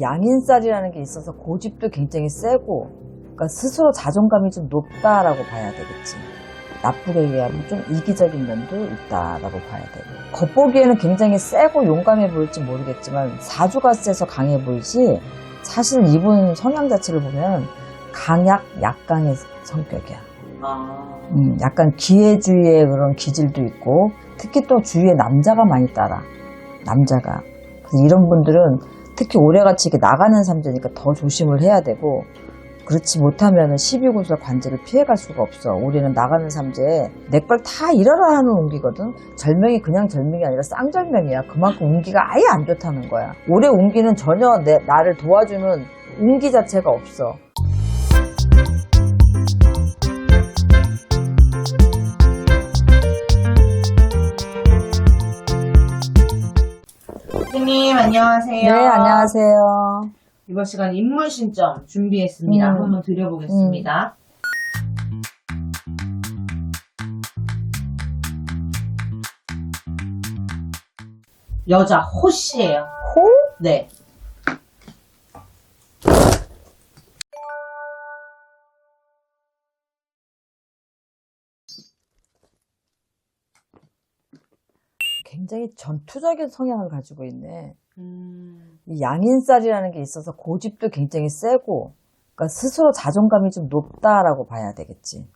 양인살이라는 게 있어서 고집도 굉장히 세고, 그러니까 스스로 자존감이 좀 높다라고 봐야 되겠지. 나쁘게 얘기하면 좀 이기적인 면도 있다라고 봐야 되고, 겉보기에는 굉장히 세고 용감해 보일지 모르겠지만 사주가 세서 강해 보이지, 사실 이분 성향 자체를 보면 강약 약강의 성격이야. 약간 기회주의의 그런 기질도 있고, 특히 또 주위에 남자가 많이 따라. 남자가. 그래서 이런 분들은 특히 올해같이 이렇게 나가는 삼재니까 더 조심을 해야 되고, 그렇지 못하면 12구설 관제를 피해갈 수가 없어. 올해는 나가는 삼재에 내 걸 다 잃어라 하는 운기거든. 절명이 그냥 절명이 아니라 쌍절명이야. 그만큼 운기가 아예 안 좋다는 거야. 올해 운기는 전혀 나를 도와주는 운기 자체가 없어. 선생님 안녕하세요. 네, 안녕하세요. 이번 시간 인물 신점 준비했습니다. 한번 드려보겠습니다. 여자 호씨예요. 호? 네. 굉장히 전투적인 성향을 가지고 있네. 이 양인살이라는 게 있어서 고집도 굉장히 세고, 그러니까 스스로 자존감이 좀 높다라고 봐야 되겠지.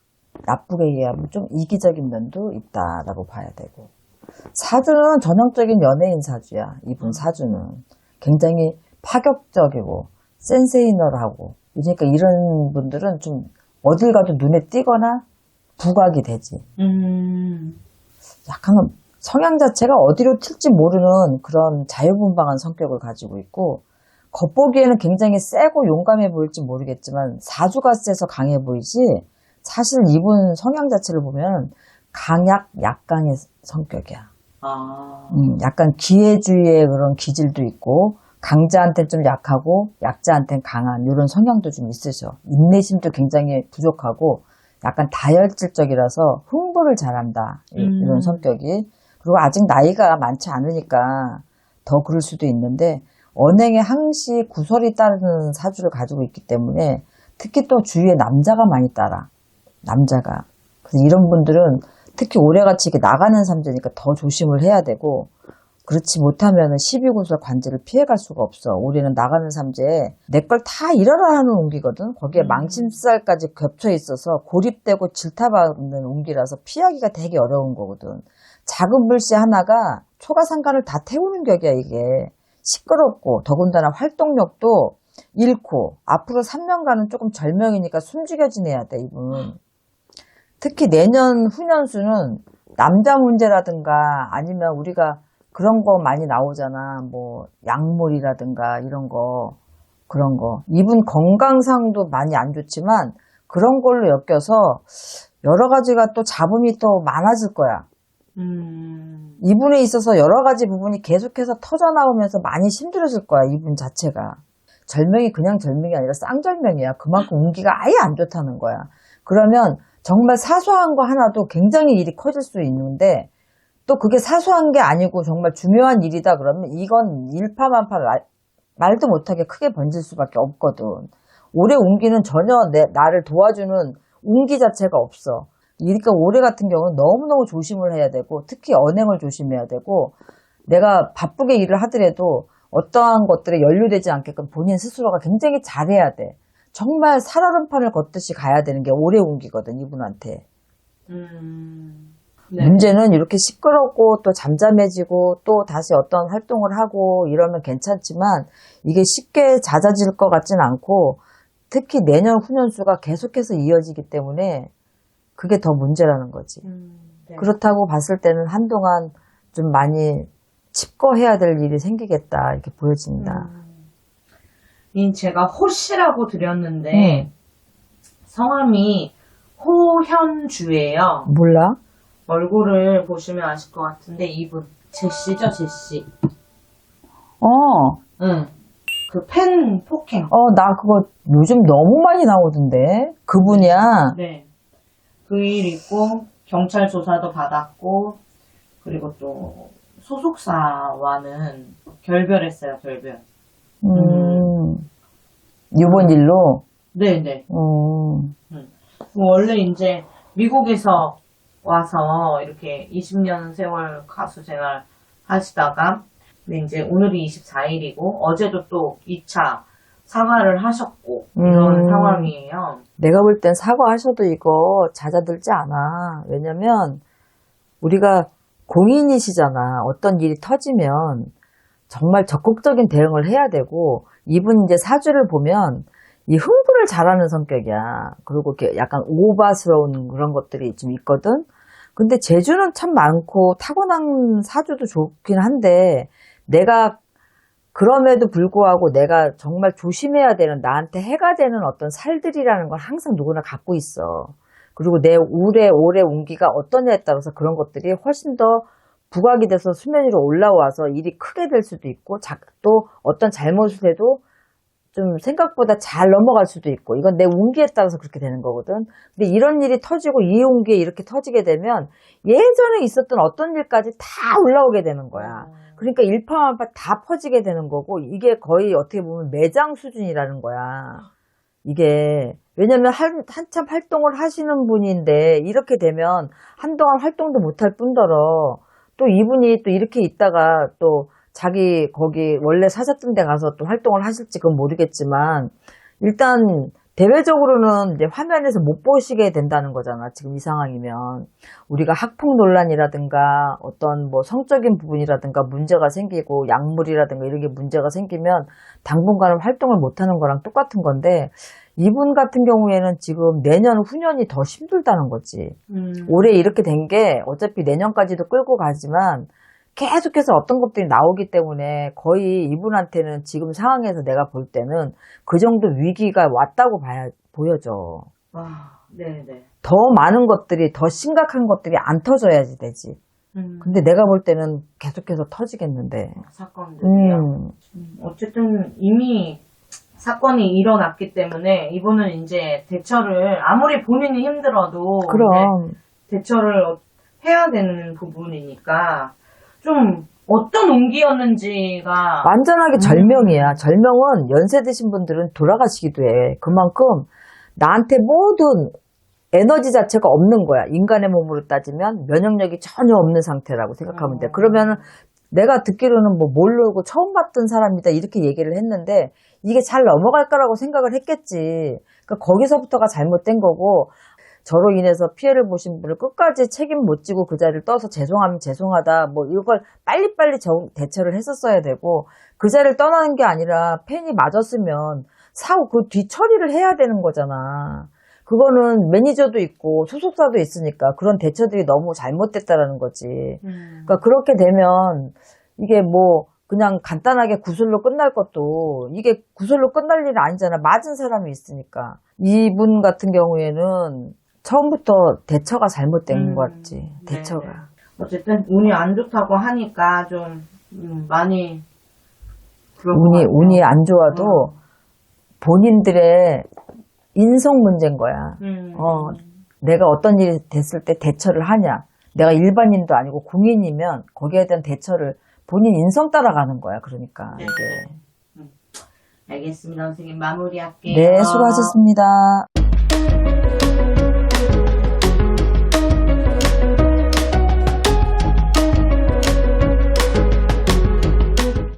나쁘게 얘기하면 좀 이기적인 면도 있다라고 봐야 되고, 사주는 전형적인 연예인 사주야. 이분 사주는 굉장히 파격적이고 센세이널하고, 그러니까 이런 분들은 좀 어딜 가도 눈에 띄거나 부각이 되지. 약간 성향 자체가 어디로 튈지 모르는 그런 자유분방한 성격을 가지고 있고, 겉보기에는 굉장히 세고 용감해 보일지 모르겠지만 사주가 세서 강해 보이지, 사실 이분 성향 자체를 보면 강약 약강의 성격이야. 약간 기회주의의 그런 기질도 있고, 강자한테는 좀 약하고 약자한테는 강한 이런 성향도 좀 있으셔. 인내심도 굉장히 부족하고 약간 다혈질적이라서 흥분을 잘한다. 이런 성격이. 그리고 아직 나이가 많지 않으니까 더 그럴 수도 있는데, 언행에 항시 구설이 따르는 사주를 가지고 있기 때문에 특히 또 주위에 남자가 많이 따라. 남자가. 그래서 이런 분들은 특히 올해같이 이렇게 나가는 삼재니까 더 조심을 해야 되고, 그렇지 못하면 12구설 관제를 피해갈 수가 없어. 올해는 나가는 삼재에 내 걸 다 잃어라 하는 운기거든. 거기에 망신살까지 겹쳐 있어서 고립되고 질타받는 운기라서 피하기가 되게 어려운 거거든. 작은 불씨 하나가 초가상간을 다 태우는 격이야. 이게 시끄럽고 더군다나 활동력도 잃고, 앞으로 3년간은 조금 절명이니까 숨죽여 지내야 돼 이분. 특히 내년 후년수는 남자 문제라든가 아니면 우리가 그런 거 많이 나오잖아. 뭐 약물이라든가 이런 거, 그런 거. 이분 건강상도 많이 안 좋지만 그런 걸로 엮여서 여러 가지가 또 잡음이 또 많아질 거야. 이분에 있어서 여러 가지 부분이 계속해서 터져나오면서 많이 힘들어질 거야. 이분 자체가. 절명이 그냥 절명이 아니라 쌍절명이야. 그만큼 운기가 아예 안 좋다는 거야. 그러면 정말 사소한 거 하나도 굉장히 일이 커질 수 있는데, 또 그게 사소한 게 아니고 정말 중요한 일이다 그러면 이건 일파만파 말도 못하게 크게 번질 수밖에 없거든. 올해 운기는 전혀 나를 도와주는 운기 자체가 없어. 그러니까 올해 같은 경우는 너무너무 조심을 해야 되고, 특히 언행을 조심해야 되고, 내가 바쁘게 일을 하더라도 어떠한 것들에 연루되지 않게끔 본인 스스로가 굉장히 잘해야 돼. 정말 살얼음판을 걷듯이 가야 되는 게 올해 운기거든, 이분한테. 네. 문제는 이렇게 시끄럽고 또 잠잠해지고 또 다시 어떤 활동을 하고 이러면 괜찮지만, 이게 쉽게 잦아질 것 같진 않고, 특히 내년 후년수가 계속해서 이어지기 때문에 그게 더 문제라는 거지. 네. 그렇다고 봤을 때는 한동안 좀 많이 칩거해야 될 일이 생기겠다 이렇게 보여진다. 제가 호씨라고 드렸는데 성함이 호현주예요. 몰라? 얼굴을 보시면 아실 것 같은데 이분 제시죠, 제시. 응. 그 펜 폭행. 나 그거 요즘 너무 많이 나오던데. 그분이야. 네. 그 일 있고 경찰 조사도 받았고, 그리고 또 소속사와는 결별했어요, 결별. 이번 일로? 네네. 원래 이제 미국에서 와서 이렇게 20년 세월 가수 생활 하시다가, 근데 이제 오늘이 24일이고, 어제도 또 2차 사과를 하셨고, 이런 상황이에요. 내가 볼 땐 사과하셔도 이거 잦아들지 않아. 왜냐면, 우리가 공인이시잖아. 어떤 일이 터지면 정말 적극적인 대응을 해야 되고, 이분 이제 사주를 보면 이 흥분을 잘하는 성격이야. 그리고 이렇게 약간 오바스러운 그런 것들이 좀 있거든. 근데 재주는 참 많고 타고난 사주도 좋긴 한데, 내가 그럼에도 불구하고 내가 정말 조심해야 되는, 나한테 해가 되는 어떤 살들이라는 걸 항상 누구나 갖고 있어. 그리고 내 올해 운기가 어떠냐에 따라서 그런 것들이 훨씬 더 부각이 돼서 수면 위로 올라와서 일이 크게 될 수도 있고, 또 어떤 잘못을 해도 좀 생각보다 잘 넘어갈 수도 있고, 이건 내 운기에 따라서 그렇게 되는 거거든. 근데 이런 일이 터지고 이 운기에 이렇게 터지게 되면 예전에 있었던 어떤 일까지 다 올라오게 되는 거야. 그러니까 일파만파 다 퍼지게 되는 거고, 이게 거의 어떻게 보면 매장 수준이라는 거야. 이게 왜냐면 한참 활동을 하시는 분인데 이렇게 되면 한동안 활동도 못할 뿐더러 또 이분이 또 이렇게 있다가 또 자기 거기 원래 사셨던 데 가서 또 활동을 하실지 그건 모르겠지만, 일단 대외적으로는 이제 화면에서 못 보시게 된다는 거잖아. 지금 이 상황이면 우리가 학폭 논란이라든가 어떤 뭐 성적인 부분이라든가 문제가 생기고 약물이라든가 이런 게 문제가 생기면 당분간은 활동을 못 하는 거랑 똑같은 건데, 이분 같은 경우에는 지금 내년 후년이 더 힘들다는 거지. 올해 이렇게 된 게 어차피 내년까지도 끌고 가지만 계속해서 어떤 것들이 나오기 때문에 거의 이분한테는 지금 상황에서 내가 볼 때는 그 정도 위기가 왔다고 보여져. 와, 네네. 더 많은 것들이, 더 심각한 것들이 안 터져야지 되지. 근데 내가 볼 때는 계속해서 터지겠는데. 사건들이요. 어쨌든 이미 사건이 일어났기 때문에 이분은 이제 대처를, 아무리 본인이 힘들어도 그럼 대처를 해야 되는 부분이니까, 좀 어떤 운기였는지가 완전하게 절명이야. 절명은 연세 드신 분들은 돌아가시기도 해. 그만큼 나한테 모든 에너지 자체가 없는 거야. 인간의 몸으로 따지면 면역력이 전혀 없는 상태라고 생각하면 돼. 그러면은 내가 듣기로는 뭐 모르고 처음 봤던 사람이다 이렇게 얘기를 했는데, 이게 잘 넘어갈 거라고 생각을 했겠지. 그러니까 거기서부터가 잘못된 거고, 저로 인해서 피해를 보신 분을 끝까지 책임 못 지고 그 자리를 떠서 죄송하면 죄송하다, 뭐 이걸 빨리빨리 대처를 했었어야 되고, 그 자리를 떠나는 게 아니라 팬이 맞았으면 사고 그 뒤처리를 해야 되는 거잖아. 그거는 매니저도 있고 소속사도 있으니까 그런 대처들이 너무 잘못됐다라는 거지. 그러니까 그렇게 되면 이게 뭐 그냥 간단하게 구술로 끝날 것도, 이게 구술로 끝날 일은 아니잖아. 맞은 사람이 있으니까. 이분 같은 경우에는 처음부터 대처가 잘못된 것 같지. 대처가. 네네. 어쨌든 운이 안 좋다고 하니까 좀 많이 그럴 것 같아요. 운이 안 좋아도 본인들의 인성 문제인 거야. 내가 어떤 일이 됐을 때 대처를 하냐. 내가 일반인도 아니고 공인이면 거기에 대한 대처를 본인 인성 따라가는 거야. 그러니까 네. 이게. 알겠습니다. 선생님, 마무리할게요. 네, 수고하셨습니다.